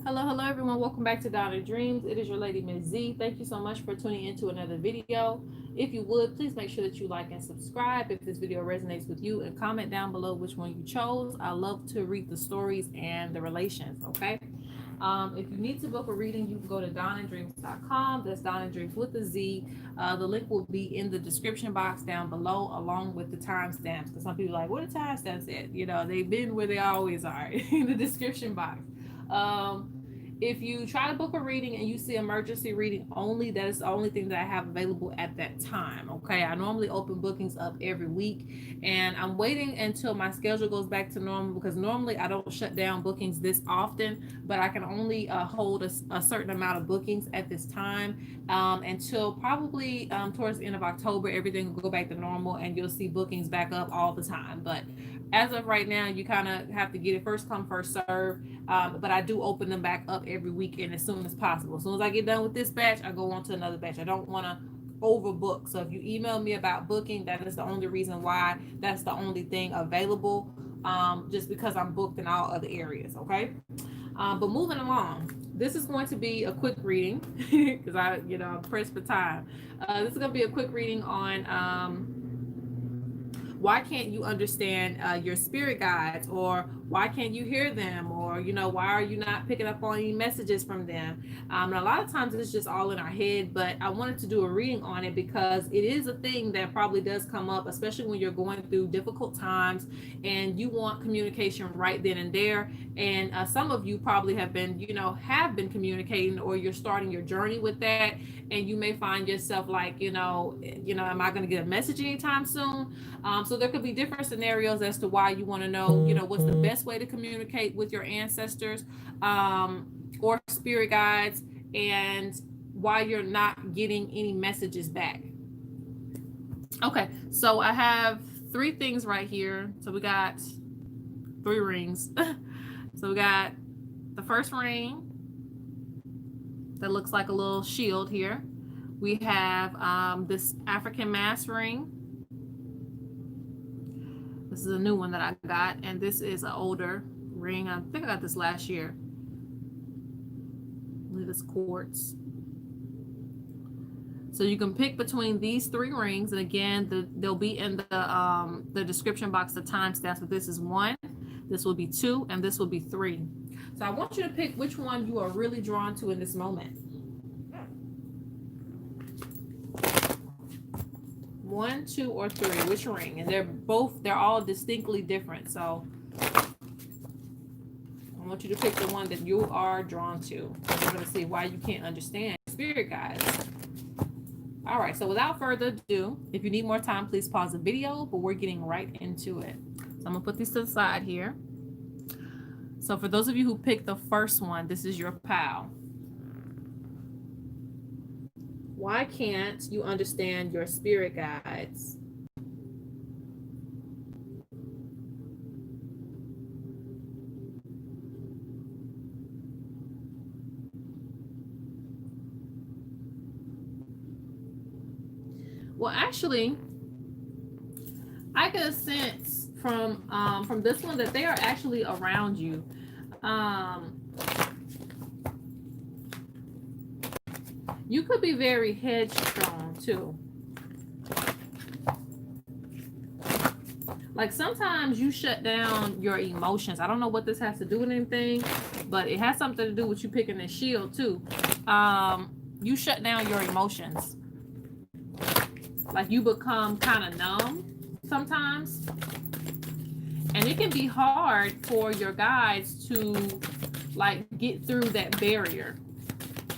Hello everyone. Welcome back to Donna Dreams. It is your lady Ms.Z. Thank you so much for tuning into another video. If you would, please make sure that you like and subscribe if this video resonates with you, and comment down below which one you chose. I love to read the stories and the relations, okay? If you need to book a reading, you can go to donnadreams.com. That's Donna Dreams with a Z. The link will be in the description box down below, along with the timestamps. Because some people are like, what are timestamps at? You know, they've been where they always are in the description box. Um, if you try to book a reading and you see emergency reading only, that is the only thing that I have available at that time. Okay, I normally open bookings up every week, and I'm waiting until my schedule goes back to normal, because normally I don't shut down bookings this often, but I can only hold a certain amount of bookings at this time, until probably towards the end of October. Everything will go back to normal and you'll see bookings back up all the time. But as of right now, you kind of have to get it first come, first serve. But I do open them back up every weekend as soon as possible. As soon as I get done with this batch, I go on to another batch. I don't want to overbook. So if you email me about booking, that is the only reason why that's the only thing available. Just because I'm booked in all other areas. Okay. But moving along, this is going to be a quick reading because I'm pressed for time. This is going to be a quick reading on why can't you understand your spirit guides, or why can't you hear them, or why are you not picking up on any messages from them. And a lot of times it's just all in our head, but I wanted to do a reading on it because it is a thing that probably does come up, especially when you're going through difficult times and you want communication right then and there. And some of you probably have been communicating, or you're starting your journey with that, and you may find yourself like, am I going to get a message anytime soon? So there could be different scenarios as to why you want to know, what's the best way to communicate with your ancestors, or spirit guides, and why you're not getting any messages back. Okay, so I have three things right here. So we got three rings. So we got the first ring that looks like a little shield here. We have this African mass ring. This is a new one that I got, and this is an older ring. I think I got this last year. I believe it's quartz. So you can pick between these three rings, and again, they'll be in the description box, the timestamps. But this is 1, this will be 2, and this will be 3. So I want you to pick which one you are really drawn to in this moment. 1, 2, or 3. Which ring? And they're all distinctly different. So I want you to pick the one that you are drawn to. We're going to see why you can't understand spirit guides. All right, so without further ado, if you need more time, please pause the video, but we're getting right into it. So I'm gonna put these to the side here. So for those of you who picked the first one, this is your pal. Why can't you understand your spirit guides? Well, actually, I get a sense from this one that they are actually around you. You could be very headstrong too. Like sometimes you shut down your emotions. I don't know what this has to do with anything, but it has something to do with you picking this shield too. You shut down your emotions. Like you become kind of numb sometimes. And it can be hard for your guides to like get through that barrier,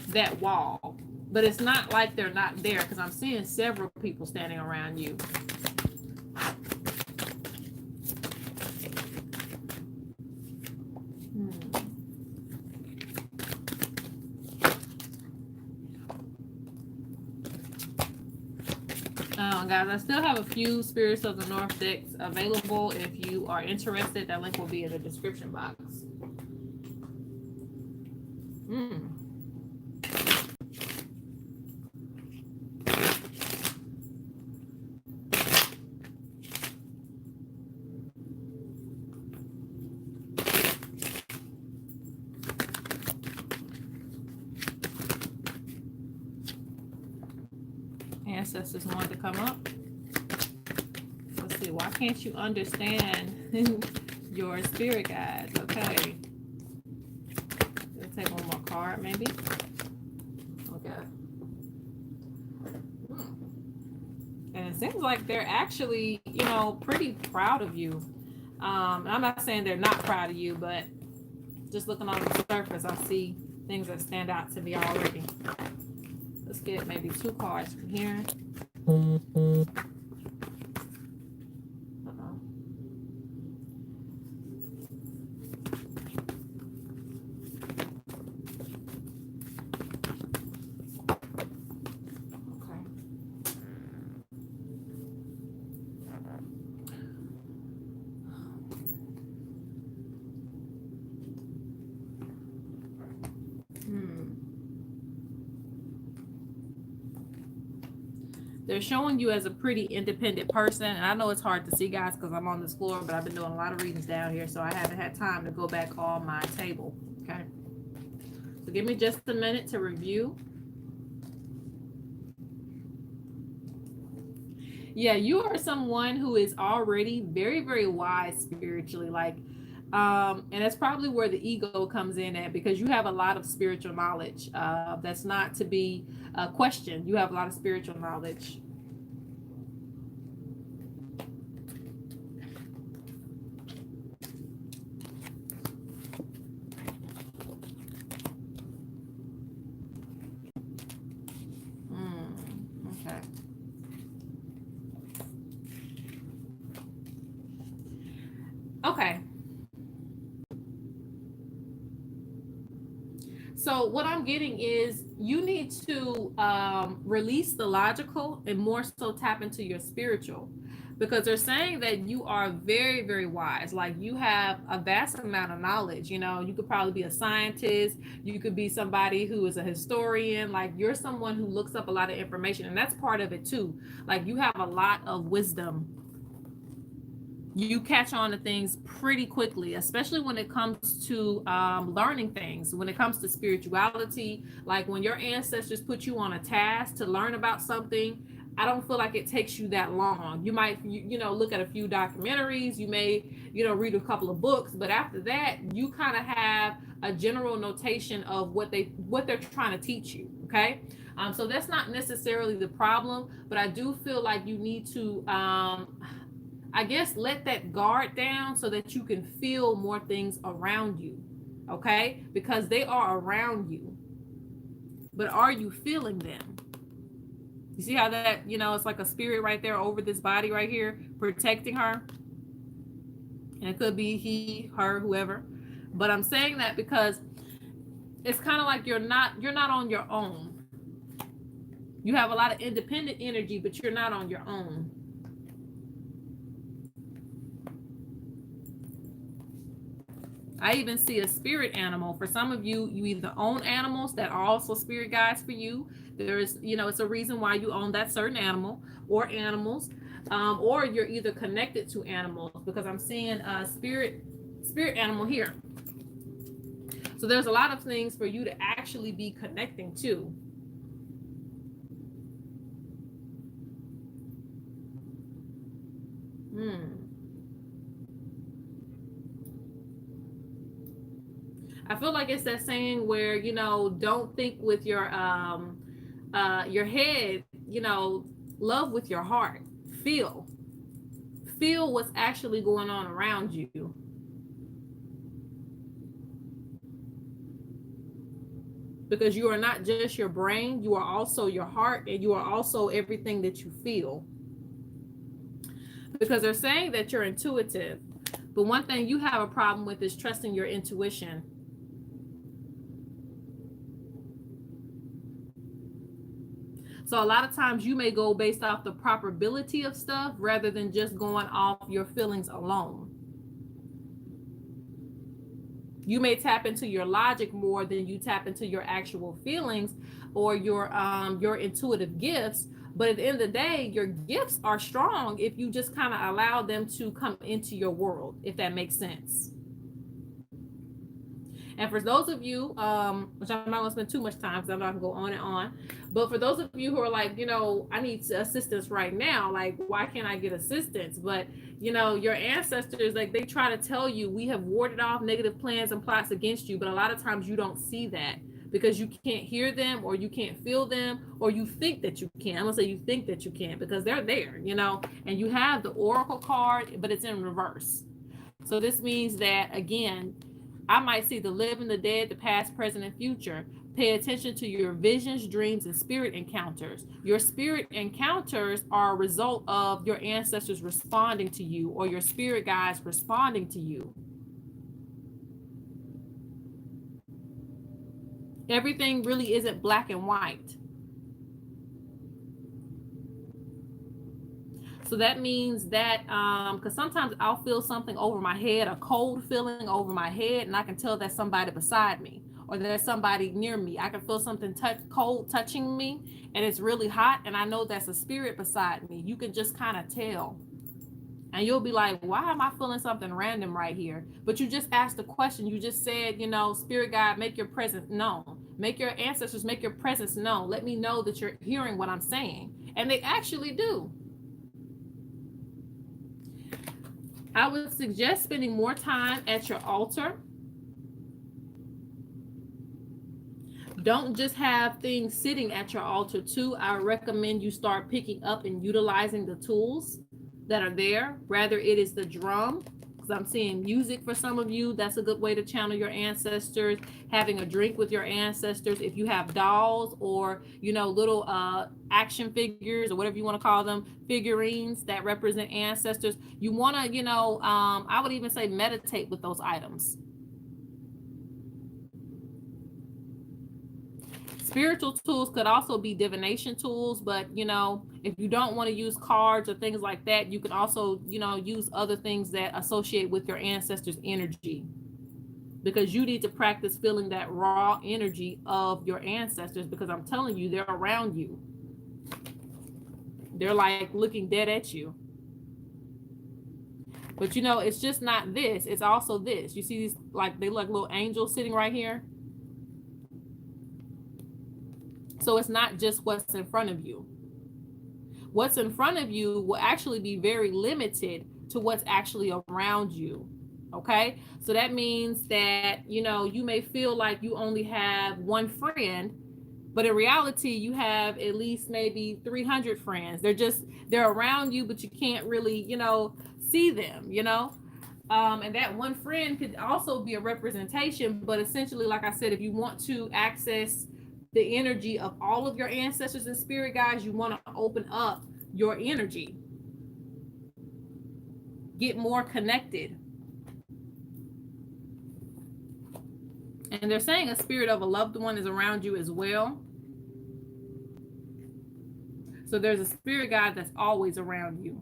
that wall. But it's not like they're not there, because I'm seeing several people standing around you. Guys, I still have a few Spirits of the North decks available. If you are interested, that link will be in the description box. ancestors wanted to come up. Let's see. Why can't you understand your spirit guides? Okay. Let's take one more card, maybe. Okay. And it seems like they're actually, you know, pretty proud of you. I'm not saying they're not proud of you, but just looking on the surface, I see things that stand out to me already. Let's get maybe 2 cards from here. They're showing you as a pretty independent person. And I know it's hard to see, guys, because I'm on this floor, but I've been doing a lot of readings down here, so I haven't had time to go back on my table. Okay. So give me just a minute to review. Yeah, you are someone who is already very, very wise spiritually. And that's probably where the ego comes in at, because you have a lot of spiritual knowledge. That's not to be questioned. You have a lot of spiritual knowledge. Okay. Okay. So what I'm getting is you need to release the logical and more so tap into your spiritual, because they're saying that you are very, very wise. Like, you have a vast amount of knowledge. You know, you could probably be a scientist. You could be somebody who is a historian. Like, you're someone who looks up a lot of information, and that's part of it too. Like, you have a lot of wisdom. You catch on to things pretty quickly, especially when it comes to learning things, when it comes to spirituality. Like, when your ancestors put you on a task to learn about something, I don't feel like it takes you that long. You might, you know, look at a few documentaries, you may, you know, read a couple of books, but after that, you kind of have a general notation of what they're trying to teach you. Okay. So that's not necessarily the problem, but I do feel like you need to I guess let that guard down so that you can feel more things around you. Okay? Because they are around you. But are you feeling them? You see how that, you know, it's like a spirit right there over this body right here, protecting her. And it could be he, her, whoever. But I'm saying that because it's kind of like you're not on your own. You have a lot of independent energy, but you're not on your own. I even see a spirit animal. For some of you, you either own animals that are also spirit guides for you. There's, you know, it's a reason why you own that certain animal or animals, or you're either connected to animals, because I'm seeing a spirit animal here. So there's a lot of things for you to actually be connecting to. I feel like it's that saying where, you know, don't think with your head, you know, love with your heart. Feel what's actually going on around you. Because you are not just your brain, you are also your heart, and you are also everything that you feel. Because they're saying that you're intuitive, but one thing you have a problem with is trusting your intuition. So a lot of times you may go based off the probability of stuff rather than just going off your feelings alone. You may tap into your logic more than you tap into your actual feelings or your intuitive gifts. But at the end of the day, your gifts are strong if you just kind of allow them to come into your world, if that makes sense. And for those of you, which I'm not gonna spend too much time because I'm not gonna go on and on, but for those of you who are like, I need assistance right now, like, why can't I get assistance? But your ancestors, like, they try to tell you, we have warded off negative plans and plots against you, but a lot of times you don't see that because you can't hear them, or you can't feel them, or you think that you can. I'm gonna say you think that you can because they're there, and you have the oracle card, but it's in reverse. So this means that, again, I might see the living, the dead, the past, present, and future. Pay attention to your visions, dreams, and spirit encounters. Your spirit encounters are a result of your ancestors responding to you, or your spirit guides responding to you. Everything really isn't black and white. So that means that, because sometimes I'll feel something over my head, a cold feeling over my head, and I can tell that's somebody beside me, or there's somebody near me. I can feel something cold touching me, and it's really hot, and I know that's a spirit beside me. You can just kind of tell. And you'll be like, why am I feeling something random right here? But you just asked the question. You just said, spirit guide, make your presence known. Make your ancestors, make your presence known. Let me know that you're hearing what I'm saying. And they actually do. I would suggest spending more time at your altar. Don't just have things sitting at your altar too. I recommend you start picking up and utilizing the tools that are there. Rather, it is the drum, because I'm seeing music for some of you. That's a good way to channel your ancestors. Having a drink with your ancestors. If you have dolls or, little action figures or whatever you want to call them, figurines that represent ancestors, you want to, I would even say meditate with those items. Spiritual tools could also be divination tools, but if you don't want to use cards or things like that, you can also use other things that associate with your ancestors' energy, because you need to practice feeling that raw energy of your ancestors, because I'm telling you, they're around you. They're like looking dead at you. But it's just not this, it's also this. You see these, like, they look like little angels sitting right here. So it's not just what's in front of you. What's in front of you will actually be very limited to what's actually around you. Okay? So that means that, you may feel like you only have one friend, but in reality, you have at least maybe 300 friends. They're around you, but you can't really, see them, and that one friend could also be a representation. But essentially, like I said, if you want to access the energy of all of your ancestors and spirit guides, you want to open up your energy, get more connected. And they're saying a spirit of a loved one is around you as well. So there's a spirit guide that's always around you.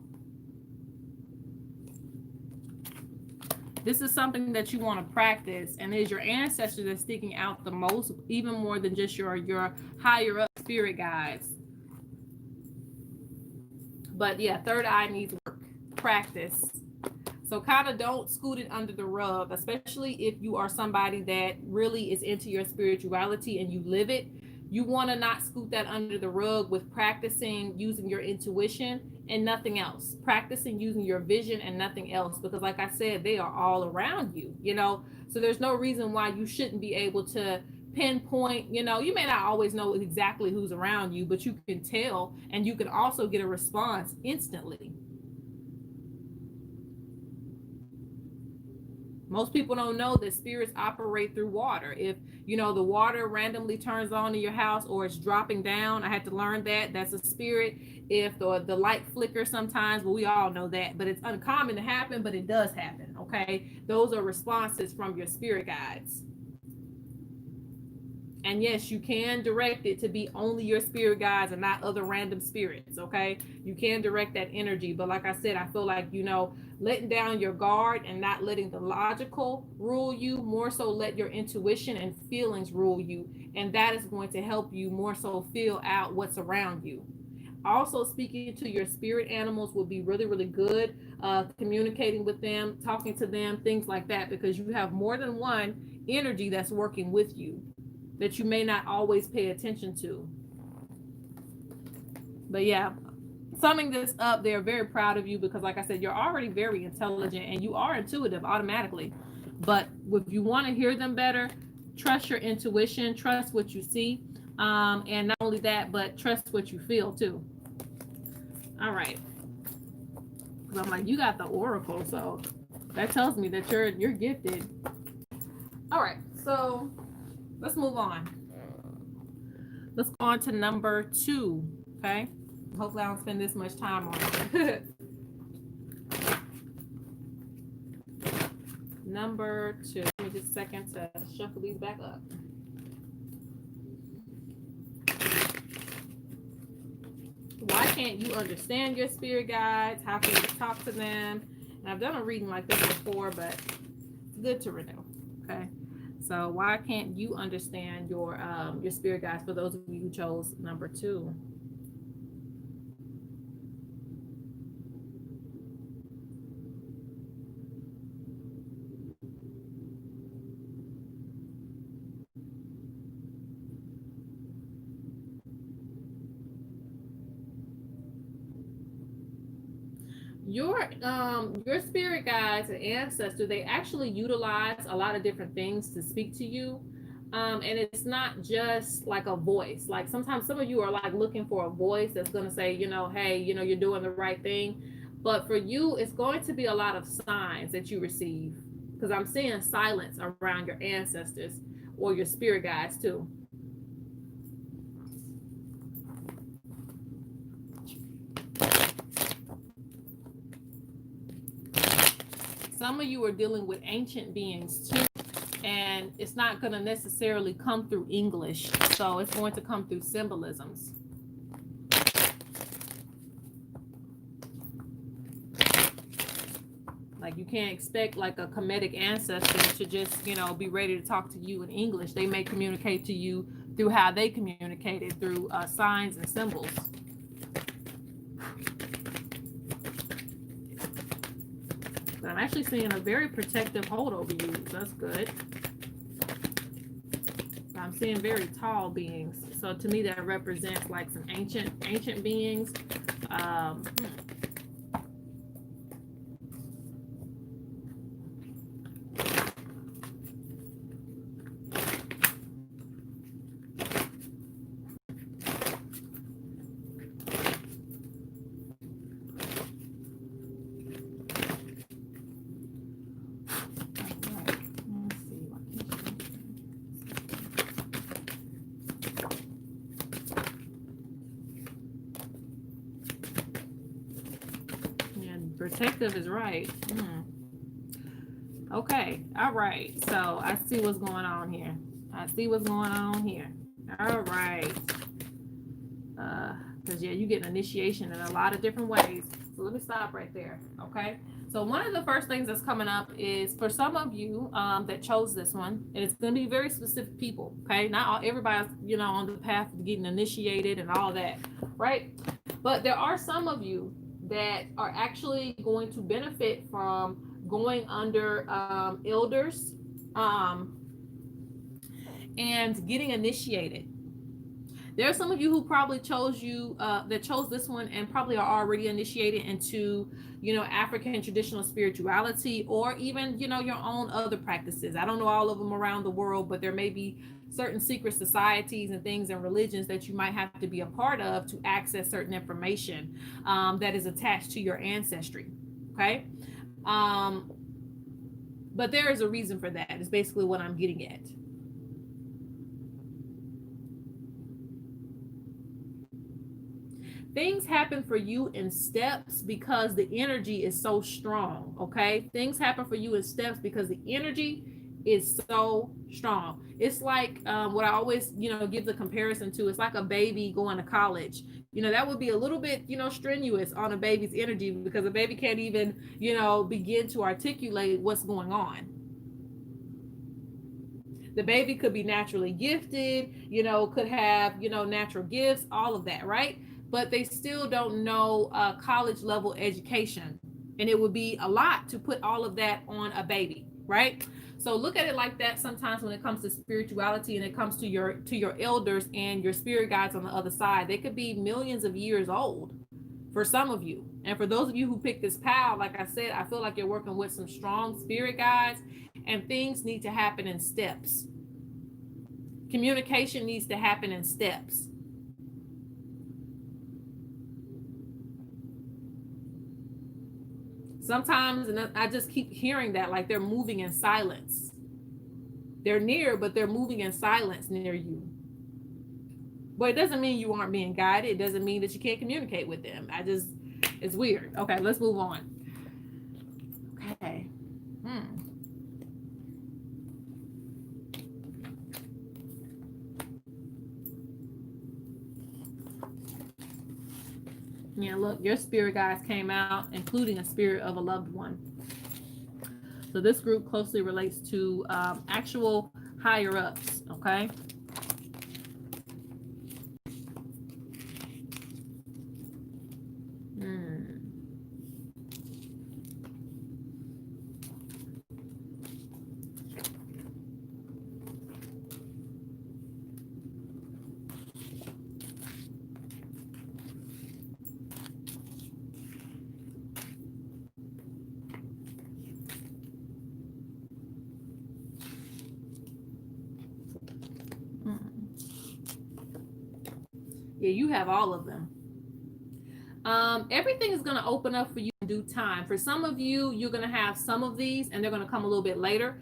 This is something that you want to practice, and it is your ancestors that's sticking out the most, even more than just your higher up spirit guides. But yeah, third eye needs work, practice. So kind of don't scoot it under the rug, especially if you are somebody that really is into your spirituality and you live it. You want to not scoot that under the rug with practicing using your intuition and nothing else. Practicing using your vision and nothing else, because like I said, they are all around you, So there's no reason why you shouldn't be able to pinpoint, you may not always know exactly who's around you, but you can tell, and you can also get a response instantly. Most people don't know that spirits operate through water. If the water randomly turns on in your house, or it's dropping down, I had to learn that that's a spirit. If the light flickers sometimes, well, we all know that, but it's uncommon to happen, but it does happen. Okay, those are responses from your spirit guides. And yes, you can direct it to be only your spirit guides and not other random spirits. Okay, you can direct that energy, but like I said, I feel like letting down your guard and not letting the logical rule you, more so let your intuition and feelings rule you, and that is going to help you more so feel out what's around you. Also, speaking to your spirit animals would be really, really good. Communicating with them, talking to them, things like that, because you have more than one energy that's working with you that you may not always pay attention to. But yeah, summing this up, they're very proud of you because, like I said, you're already very intelligent and you are intuitive automatically. But if you want to hear them better, trust your intuition, trust what you see. And not only that, but trust what you feel too. All right. Because I'm like, you got the oracle, so that tells me that you're gifted. All right, so let's move on. Let's go on to number 2. Okay. Hopefully I don't spend this much time on it. Number 2. Give me just a second to shuffle these back up. Why can't you understand your spirit guides? How can you talk to them? And I've done a reading like this before, but it's good to renew. Okay. So why can't you understand your spirit guides, for those of you who chose number 2? Your spirit guides and ancestors, they actually utilize a lot of different things to speak to you. And it's not just like a voice. Like sometimes some of you are like looking for a voice that's going to say, hey, you're doing the right thing. But for you, it's going to be a lot of signs that you receive, because I'm seeing silence around your ancestors or your spirit guides too. Some of you are dealing with ancient beings too, and it's not going to necessarily come through English, so it's going to come through symbolisms. Like you can't expect like a Kemetic ancestor to just, be ready to talk to you in English. They may communicate to you through how they communicated, through signs and symbols. But I'm actually seeing a very protective hold over you. So that's good. I'm seeing very tall beings. So to me, that represents like some ancient beings. Protective is right. Okay. All right. So I see what's going on here. All right. Because you get an initiation in a lot of different ways. So let me stop right there. Okay. So one of the first things that's coming up is for some of you that chose this one, and it's going to be very specific people. Okay. Not everybody's, on the path to getting initiated and all that. Right. But there are some of you that are actually going to benefit from going under elders and getting initiated. There are some of you who probably chose this one and probably are already initiated into, African traditional spirituality, or even, your own other practices. I don't know all of them around the world, but there may be certain secret societies and things and religions that you might have to be a part of to access certain information that is attached to your ancestry. Okay. But there is a reason for that, is basically what I'm getting at. Things happen for you in steps because the energy is so strong. Okay. Things happen for you in steps because the energy is so strong. It's like what I always, give the comparison to. It's like a baby going to college. That would be a little bit, strenuous on a baby's energy, because a baby can't even, begin to articulate what's going on. The baby could be naturally gifted, could have, natural gifts, all of that, right? But they still don't know college level education. And it would be a lot to put all of that on a baby, right? So look at it like that sometimes when it comes to spirituality and it comes to your elders and your spirit guides on the other side. They could be millions of years old for some of you. And for those of you who picked this pile, like I said, I feel like you're working with some strong spirit guides and things need to happen in steps. Communication needs to happen in steps. Sometimes, and I just keep hearing that, like they're moving in silence. They're near, but they're moving in silence near you. But it doesn't mean you aren't being guided. It doesn't mean that you can't communicate with them. It's weird. Okay, let's move on. Okay. Yeah, look, your spirit guides came out, including a spirit of a loved one. So this group closely relates to actual higher ups, okay? Yeah, you have all of them. Everything is going to open up for you in due time. For some of you, you're going to have some of these and they're going to come a little bit later.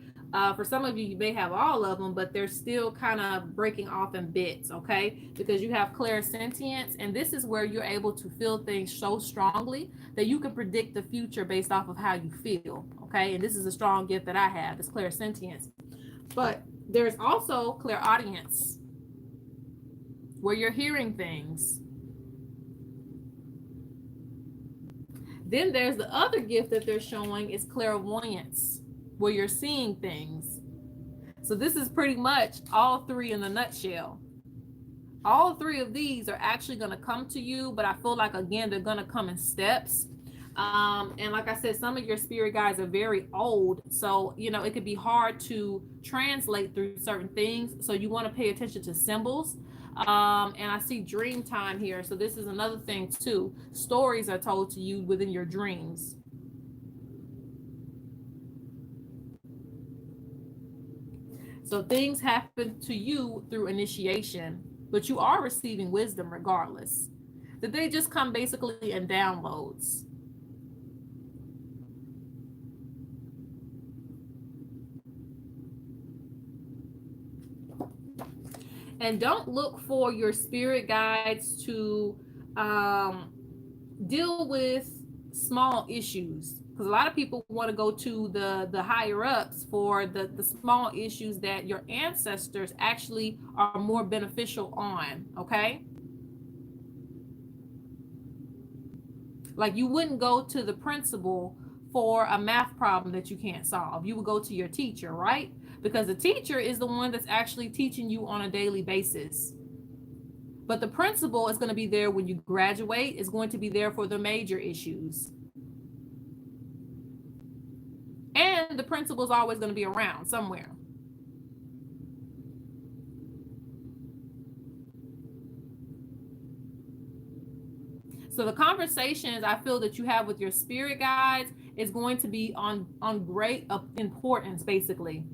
For some of you, you may have all of them, but they're still kind of breaking off in bits, okay? Because you have clairsentience, and this is where you're able to feel things so strongly that you can predict the future based off of how you feel, okay? And this is a strong gift that I have, is clairsentience. But there's also clairaudience, where you're hearing things. Then there's the other gift that they're showing is clairvoyance, where you're seeing things. So this is pretty much all three in a nutshell. All three of these are actually going to come to you, but I feel like, again, they're going to come in steps. And like I said, some of your spirit guides are very old, so you know it could be hard to translate through certain things, so you want to pay attention to symbols. And I see dream time here, so this is another thing too. Stories are told to you within your dreams. So things happen to you through initiation, but you are receiving wisdom regardless. That they just come basically in downloads. And don't look for your spirit guides to deal with small issues, because a lot of people want to go to the higher ups for the small issues that your ancestors actually are more beneficial on, okay? Like you wouldn't go to the principal for a math problem that you can't solve. You would go to your teacher, right? Because the teacher is the one that's actually teaching you on a daily basis. But the principal is going to be there when you graduate, is going to be there for the major issues. And the principal is always going to be around somewhere. So the conversations I feel that you have with your spirit guides is going to be on great importance, basically.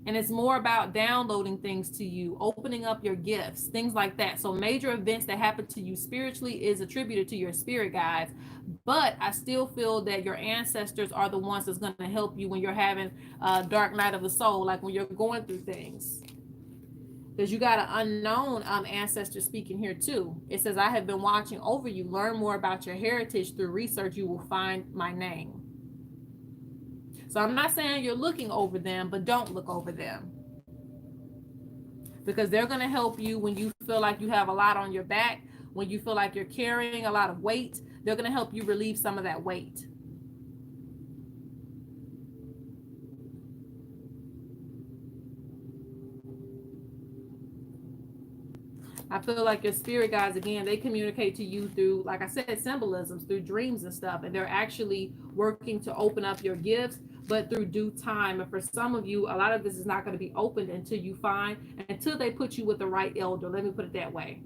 And it's more about downloading things to you, opening up your gifts, things like that. So major events that happen to you spiritually is attributed to your spirit guides. But I still feel that your ancestors are the ones that's going to help you when you're having a dark night of the soul, like when you're going through things. Because you got an unknown ancestor speaking here too. It says, I have been watching over you. Learn more about your heritage through research. You will find my name. So I'm not saying you're looking over them, but don't look over them. Because they're going to help you when you feel like you have a lot on your back, when you feel like you're carrying a lot of weight. They're going to help you relieve some of that weight. I feel like your spirit guides, again, they communicate to you through, like I said, symbolisms, through dreams and stuff. And they're actually working to open up your gifts. but through due time. And for some of you, a lot of this is not going to be opened until they put you with the right elder. Let me put it that way.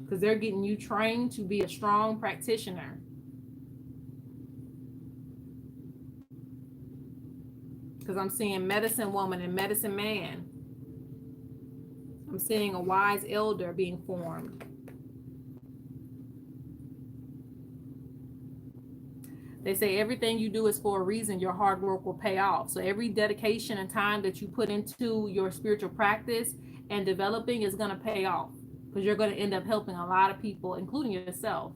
Because they're getting you trained to be a strong practitioner. Because I'm seeing medicine woman and medicine man. I'm seeing a wise elder being formed. They say everything you do is for a reason. Your hard work will pay off. So every dedication and time that you put into your spiritual practice and developing is going to pay off, because you're going to end up helping a lot of people, including yourself.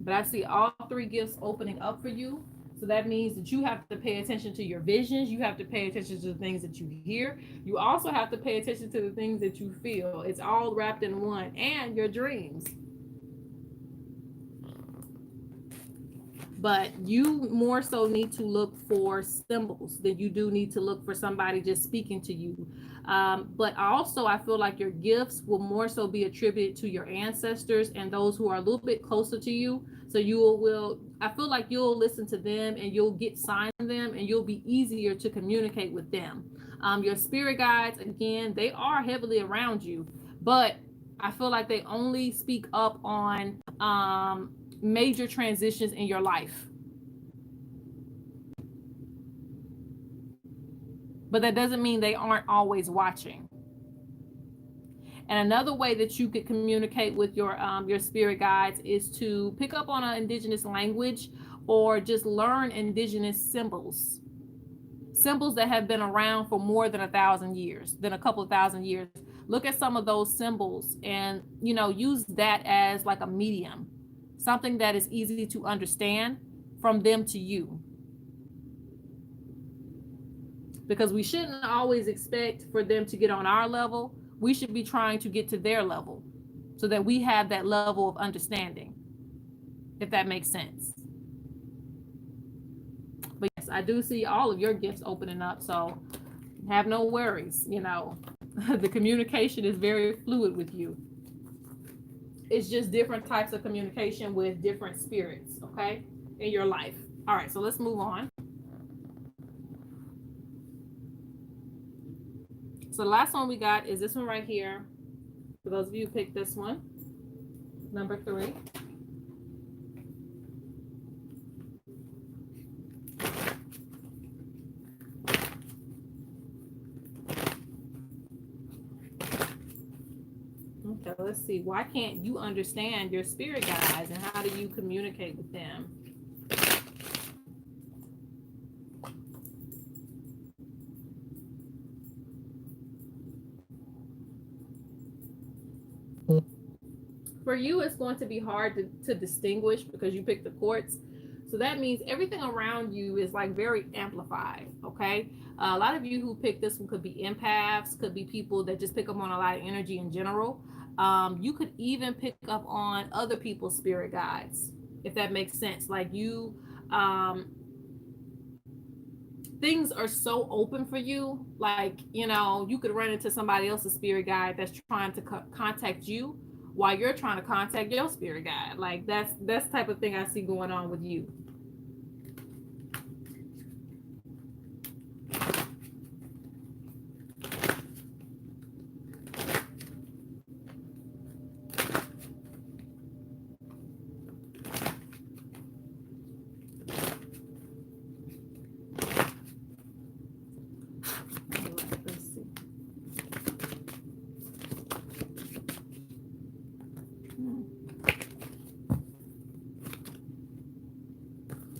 But I see all three gifts opening up for you. So that means that you have to pay attention to your visions. You have to pay attention to the things that you hear. You also have to pay attention to the things that you feel. It's all wrapped in one, and your dreams. But you more so need to look for symbols than you do need to look for somebody just speaking to you. But also, I feel like your gifts will more so be attributed to your ancestors and those who are a little bit closer to you. So I feel like you'll listen to them and you'll get signs from them, and you'll be easier to communicate with them. Your spirit guides, again, they are heavily around you, but I feel like they only speak up on major transitions in your life. But that doesn't mean they aren't always watching. And another way that you could communicate with your spirit guides is to pick up on an indigenous language, or just learn indigenous symbols that have been around for more than 1,000 years, than a couple of thousand years. Look at some of those symbols and, use that as like a medium, something that is easy to understand from them to you. Because we shouldn't always expect for them to get on our level. We should be trying to get to their level so that we have that level of understanding, if that makes sense. But yes, I do see all of your gifts opening up, so have no worries. The communication is very fluid with you. It's just different types of communication with different spirits, okay, in your life. All right, so let's move on. So the last one we got is this one right here. For those of you who picked this one, number 3. Okay, let's see. Why can't you understand your spirit guides, and how do you communicate with them? For you, it's going to be hard to distinguish because you picked the quartz. So that means everything around you is like very amplified, okay? A lot of you who picked this one could be empaths, could be people that just pick up on a lot of energy in general. You could even pick up on other people's spirit guides, if that makes sense. Like things are so open for you. Like, you could run into somebody else's spirit guide that's trying to contact you while you're trying to contact your spirit guide. Like that's the type of thing I see going on with you.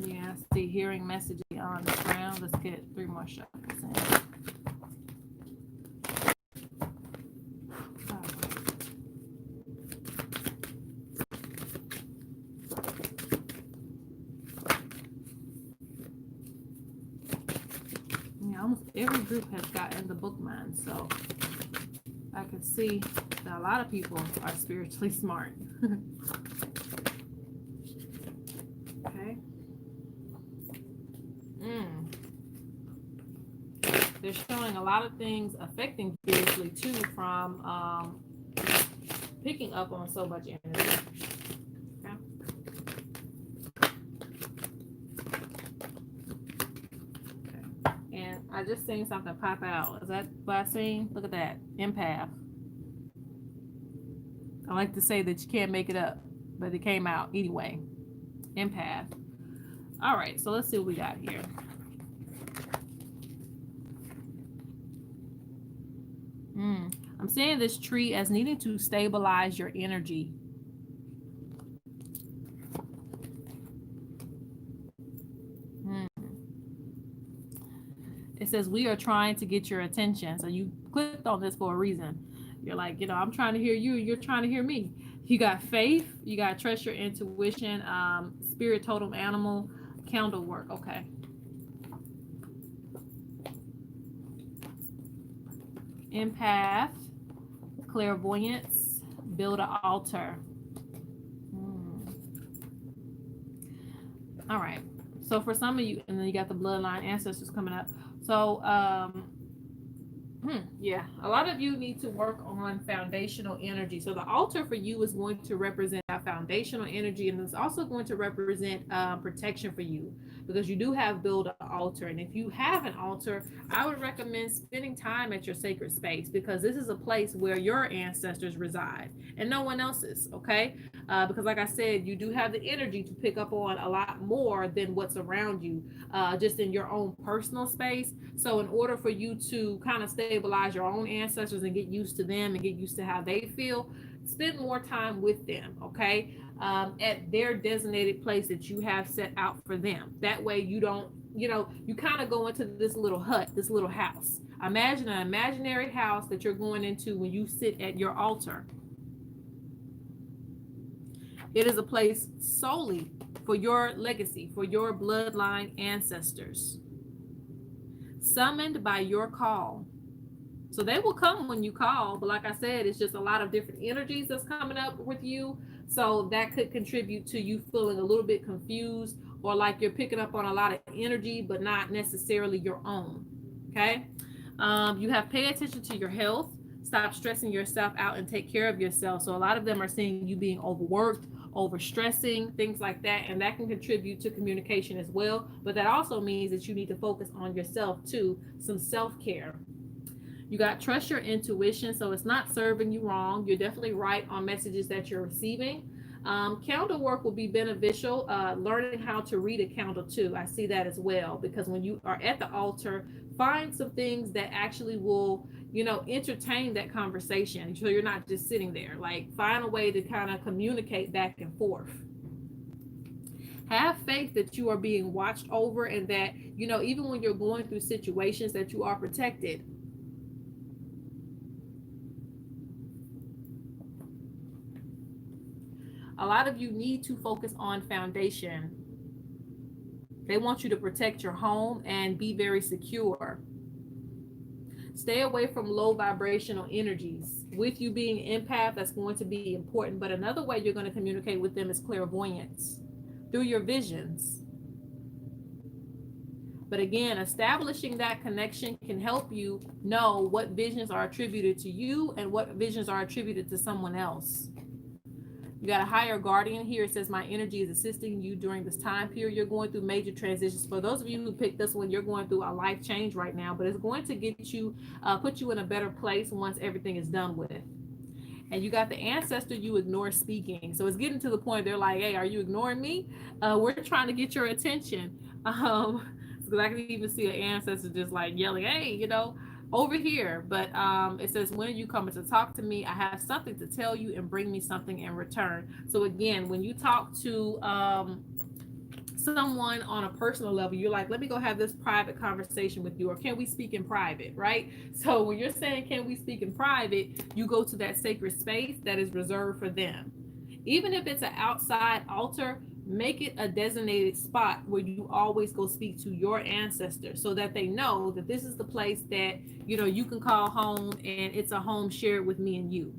Yeah, I see hearing messaging on the ground. Let's get 3 more shuffles in. Yeah, almost every group has gotten the bookman, so I can see that a lot of people are spiritually smart. Okay. They're showing a lot of things affecting spiritually too from picking up on so much energy. Okay. And I just seen something pop out. Is that what I seen? Look at that. Empath. I like to say that you can't make it up, but it came out anyway. Empath. All right, so let's see what we got here. I'm seeing this tree as needing to stabilize your energy. It says we are trying to get your attention. So you clicked on this for a reason. You're like, I'm trying to hear you. You're trying to hear me. You got faith. You got trust your intuition. Spirit, totem, animal, candle work. Okay. Empath, clairvoyance, build an altar. All right. So for some of you, and then you got the bloodline ancestors coming up. So yeah, a lot of you need to work on foundational energy. So the altar for you is going to represent that foundational energy, and it's also going to represent protection for you, because you do have build an altar. And if you have an altar, I would recommend spending time at your sacred space, because this is a place where your ancestors reside and no one else's. Okay, because like I said, you do have the energy to pick up on a lot more than what's around you, just in your own personal space. So in order for you to kind of stabilize your own ancestors and get used to them and get used to how they feel, spend more time with them. Okay, at their designated place that you have set out for them. That way you don't, you kind of go into this little hut, this little house. Imagine an imaginary house that you're going into when you sit at your altar. It is a place solely for your legacy, for your bloodline ancestors, summoned by your call. So they will come when you call, but like I said, it's just a lot of different energies that's coming up with you. So that could contribute to you feeling a little bit confused, or like you're picking up on a lot of energy, but not necessarily your own. Okay. You have pay attention to your health. Stop stressing yourself out and take care of yourself. So a lot of them are seeing you being overworked, overstressing, things like that, and that can contribute to communication as well. But that also means that you need to focus on yourself too, some self-care. You got trust your intuition, so it's not serving you wrong. You're definitely right on messages that you're receiving. Candle work will be beneficial. Learning how to read a candle too. I see that as well, because when you are at the altar, find some things that actually will, entertain that conversation. So you're not just sitting there. Like, find a way to kind of communicate back and forth. Have faith that you are being watched over, and that, even when you're going through situations, that you are protected. A lot of you need to focus on foundation. They want you to protect your home and be very secure. Stay away from low vibrational energies. With you being empath, that's going to be important. But another way you're going to communicate with them is clairvoyance, through your visions. But again, establishing that connection can help you know what visions are attributed to you and what visions are attributed to someone else. You got a higher guardian here. It says my energy is assisting you during this time period. You're going through major transitions. For those of you who picked this one, you're going through a life change right now, but it's going to get you, put you in a better place once everything is done with. And you got the ancestor you ignore speaking. So it's getting to the point they're like, hey, are you ignoring me? We're trying to get your attention. Because I can even see an ancestor just like yelling, hey, over here. But it says, when are you coming to talk to me? I have something to tell you, and bring me something in return. So again, when you talk to someone on a personal level, you're like, let me go have this private conversation with you, or can we speak in private, right? So when you're saying, can we speak in private, you go to that sacred space that is reserved for them. Even if it's an outside altar, make it a designated spot where you always go speak to your ancestors, so that they know that this is the place that, you can call home, and it's a home shared with me and you.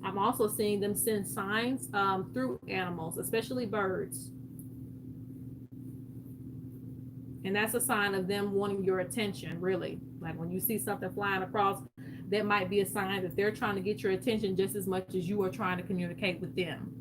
I'm also seeing them send signs through animals, especially birds. And that's a sign of them wanting your attention, really. Like when you see something flying across, that might be a sign that they're trying to get your attention just as much as you are trying to communicate with them.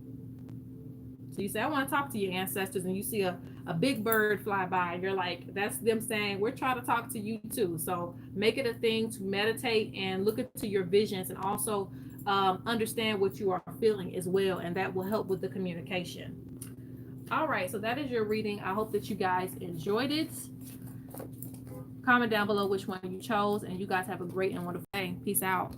So you say, I want to talk to your ancestors, and you see a big bird fly by, and you're like, that's them saying, we're trying to talk to you too. So make it a thing to meditate and look into your visions, and also understand what you are feeling as well. And that will help with the communication. All right, so that is your reading. I hope that you guys enjoyed it. Comment down below which one you chose, and you guys have a great and wonderful day. Peace out.